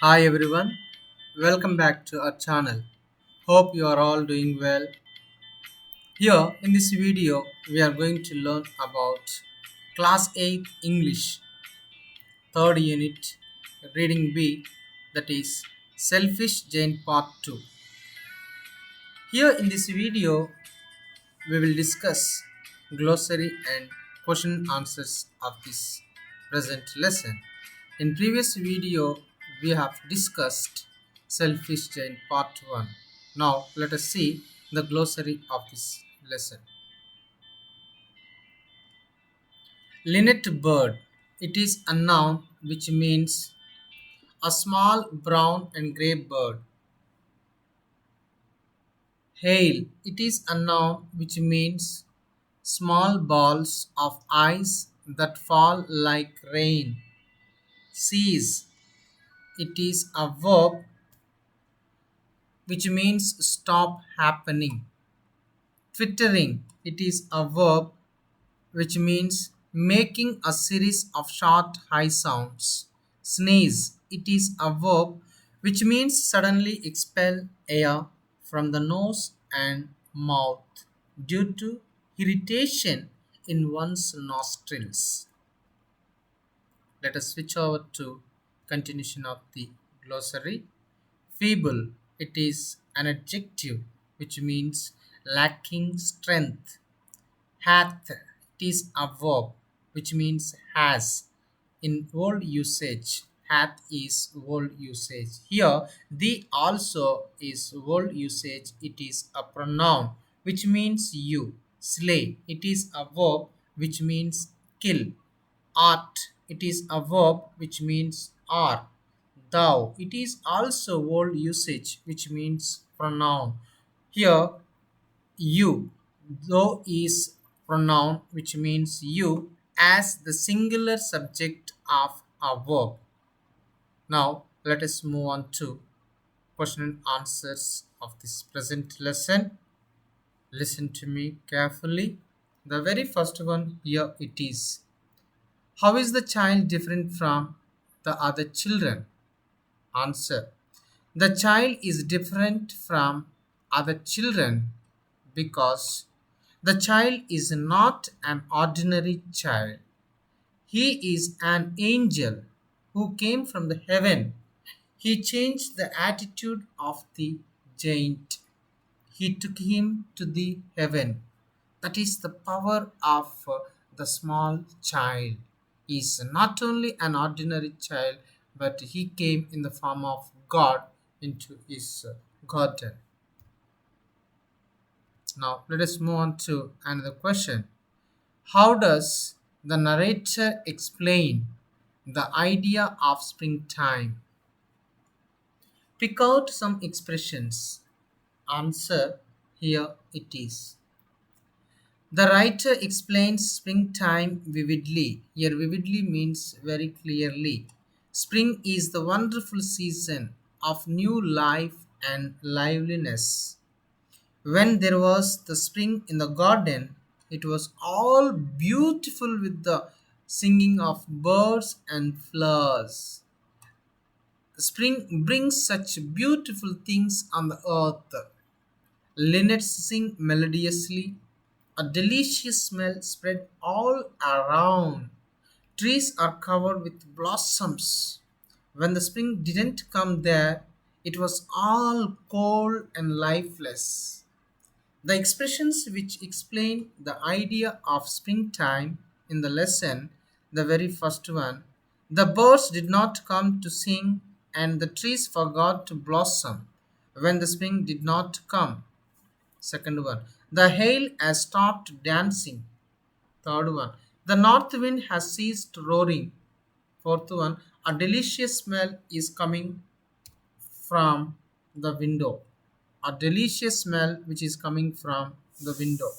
Hi everyone, welcome back to our channel. Hope you are all doing well. Here in this video, we are going to learn about Class 8 English, third unit, reading B, that is Selfish Jane Part 2. Here in this video, we will discuss glossary and question answers of this present lesson. In previous video, we have discussed selfish chain part 1. Now let us see the glossary of this lesson. Linnet bird. It is a noun which means a small brown and grey bird. Hail. It is a noun which means small balls of ice that fall like rain. Cease. It is a verb which means stop happening. Twittering. It is a verb which means making a series of short high sounds. Sneeze. It is a verb which means suddenly expel air from the nose and mouth due to irritation in one's nostrils. Let us switch over to continuation of the glossary. Feeble. It is an adjective which means lacking strength. Hath. It is a verb which means has. In old usage, hath is old usage. Here, the also is old usage. It is a pronoun which means you. Slay. It is a verb which means kill. Art. It is a verb which means are. Thou. It is also old usage which means pronoun. Here you. Thou is pronoun which means you as the singular subject of a verb. Now let us move on to question and answers of this present lesson. Listen to me carefully. The very first one here it is. How is the child different from the other children? Answer. The child is different from other children because the child is not an ordinary child. He is an angel who came from the heaven. He changed the attitude of the giant. He took him to the heaven. That is the power of the small child. He is not only an ordinary child, but he came in the form of God into his garden. Now let us move on to another question. How does the narrator explain the idea of springtime? Pick out some expressions. Answer. Here it is. The writer explains springtime vividly. Here, vividly means very clearly. Spring is the wonderful season of new life and liveliness. When there was the spring in the garden, it was all beautiful with the singing of birds and flowers. Spring brings such beautiful things on the earth. Linnets sing melodiously. A delicious smell spread all around. Trees are covered with blossoms. When the spring didn't come there, it was all cold and lifeless. The expressions which explain the idea of springtime in the lesson, the very first one, the birds did not come to sing and the trees forgot to blossom when the spring did not come. Second one, the hail has stopped dancing. Third one, the north wind has ceased roaring. Fourth one, a delicious smell is coming from the window. A delicious smell which is coming from the window.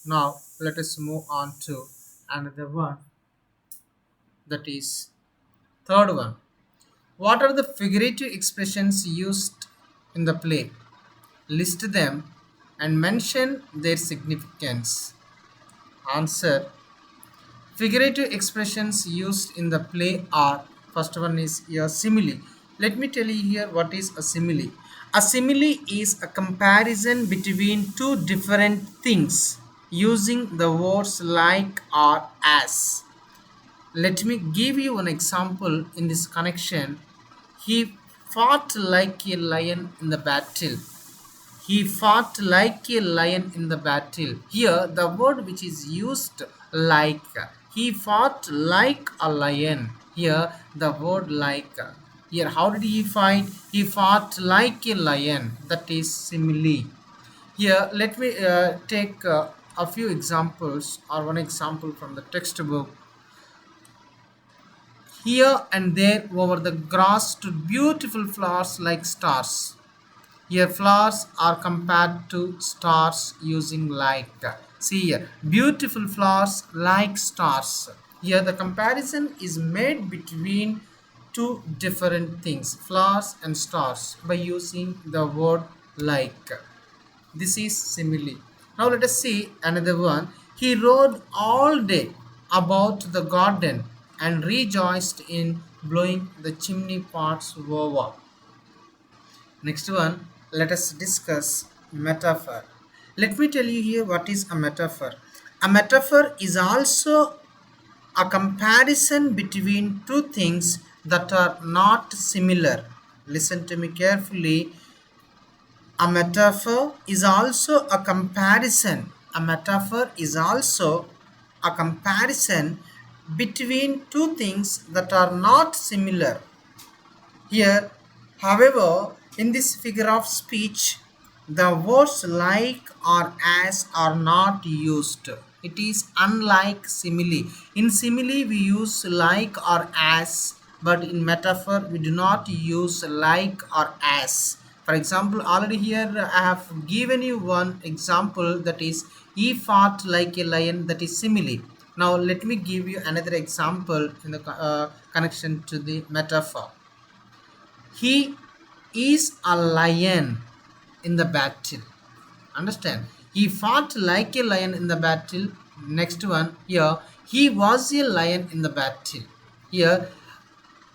Now let us move on to another one, that is third one. What are the figurative expressions used in the play? List them and mention their significance. Answer. Figurative expressions used in the play are, first one is a simile. Let me tell you here what is a simile. A simile is a comparison between two different things using the words like or as. Let me give you an example in this connection. He fought like a lion in the battle. He fought like a lion in the battle. Here, the word which is used like. He fought like a lion. Here, the word like. Here, how did he fight? He fought like a lion. That is simile. Here, let me take a few examples or one example from the textbook. Here and there over the grass stood beautiful flowers like stars. Here flowers are compared to stars using like. See here, beautiful flowers like stars. Here the comparison is made between two different things, flowers and stars, by using the word like. This is simile. Now let us see another one. He rode all day about the garden and rejoiced in blowing the chimney pots over. Next one, let us discuss metaphor. Let me tell you here what is a metaphor. A metaphor is also a comparison between two things that are not similar. Listen to me carefully. A metaphor is also a comparison. A metaphor is also a comparison between two things that are not similar. Here, however, in this figure of speech, the words like or as are not used. It is unlike simile. In simile, we use like or as, but in metaphor, we do not use like or as. For example, already here I have given you one example, that is, he fought like a lion, that is simile. Now, let me give you another example in the connection to the metaphor. He is a lion in the battle. Understand? He fought like a lion in the battle. Next one here. He was a lion in the battle. Here,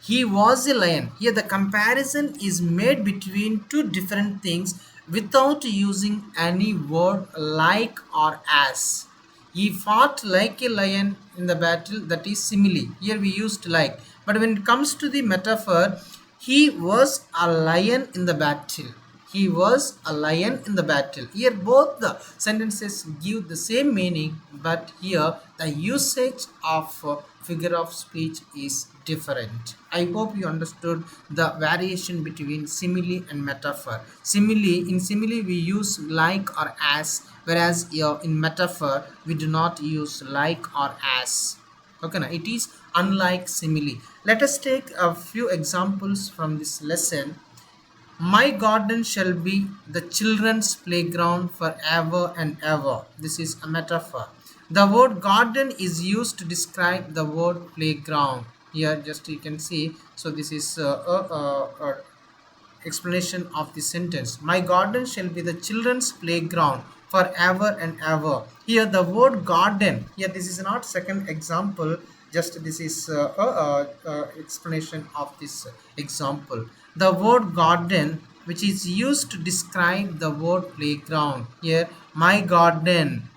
he was a lion. Here, the comparison is made between two different things without using any word like or as. He fought like a lion in the battle, that is simile. Here we used like. But when it comes to the metaphor, he was a lion in the battle. He was a lion in the battle. Here both the sentences give the same meaning, but here the usage of figure of speech is different. I hope you understood the variation between simile and metaphor. In simile we use like or as, whereas here in metaphor we do not use like or as. Okay, now it is unlike simile. Let us take a few examples from this lesson. My garden shall be the children's playground forever and ever. This is a metaphor. The word garden is used to describe the word playground. Here, just you can see. So this is a explanation of the sentence. My garden shall be the children's playground forever and ever. Here the word garden, here this is not second example, just this is explanation of this example. The word garden which is used to describe the word playground. Here my garden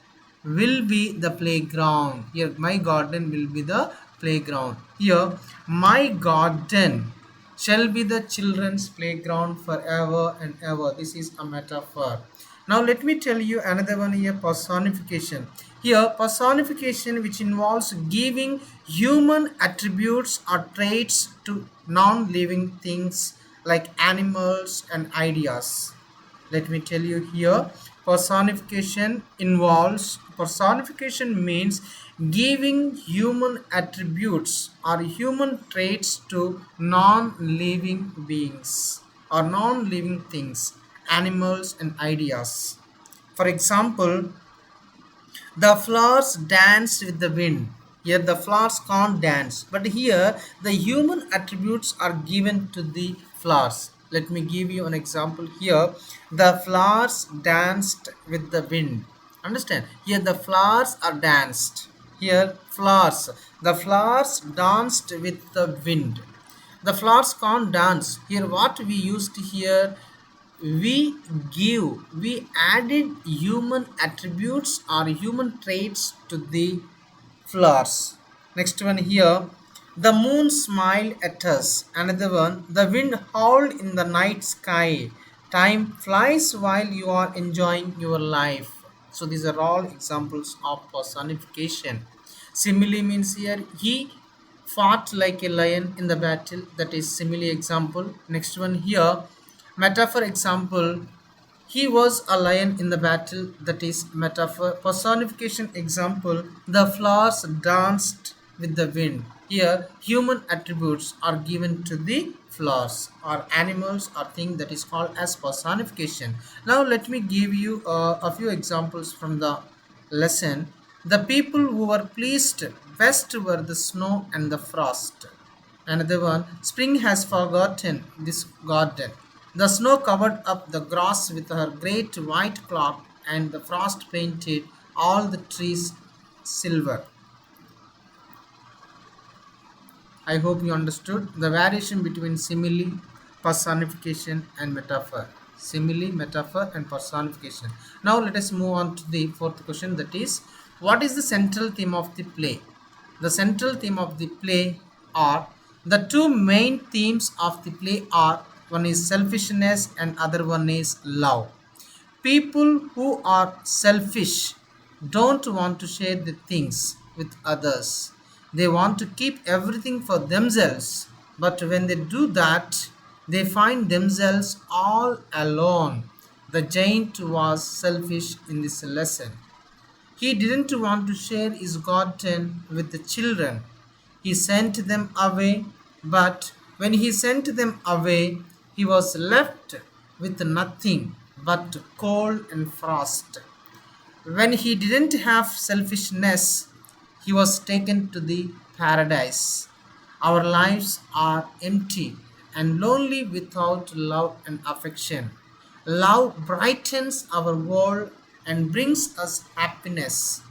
will be the playground. Here my garden will be the playground. Here my garden shall be the children's playground forever and ever. This is a metaphor. Now let me tell you another one here, personification. Here personification which involves giving human attributes or traits to non-living things like animals and ideas. Let me tell you here, personification means giving human attributes or human traits to non-living beings or non-living things, animals and ideas. For example, the flowers danced with the wind. Here the flowers can't dance, but here the human attributes are given to the flowers. Let me give you an example here. The flowers danced with the wind. Understand? Here the flowers are danced. Here flowers. The flowers danced with the wind. The flowers can't dance. Here, what we used here, we we added human attributes or human traits to the flowers. Next one here, the moon smiled at us. Another one, the wind howled in the night sky. Time flies while you are enjoying your life. So these are all examples of personification. Simile means here he fought like a lion in the battle. That is simile example. Next one here, metaphor example, he was a lion in the battle. That is metaphor. Personification example, the flowers danced with the wind. Here human attributes are given to the flowers or animals or thing, that is called as personification. Now let me give you a few examples from the lesson. The people who were pleased best were the snow and the frost. Another one, spring has forgotten this garden. The snow covered up the grass with her great white cloth, and the frost painted all the trees silver. I hope you understood the variation between simile, personification, and metaphor. Simile, metaphor, and personification. Now let us move on to the fourth question, that is, what is the central theme of the play? The central theme of the play are, the two main themes of the play are, one is selfishness and other one is love. People who are selfish don't want to share the things with others. They want to keep everything for themselves. But when they do that, they find themselves all alone. The giant was selfish in this lesson. He didn't want to share his garden with the children. He sent them away, but when he sent them away, he was left with nothing but cold and frost. When he didn't have selfishness, he was taken to the paradise. Our lives are empty and lonely without love and affection. Love brightens our world and brings us happiness.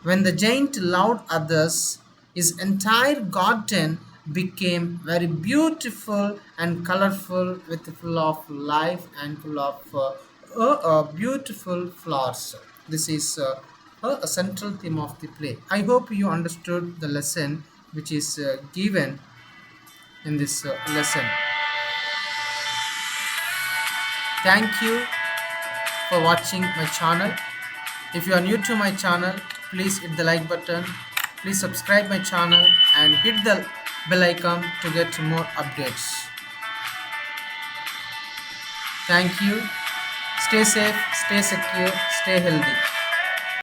When the giant loved others, his entire garden became very beautiful and colorful, with full of life and full of beautiful flowers. This is a central theme of the play. I hope you understood the lesson which is given in this lesson. Thank you for watching my channel. If you are new to my channel, please hit the like button. Please subscribe my channel and hit the bell icon to get more updates. Thank you. Stay safe, stay secure, stay healthy.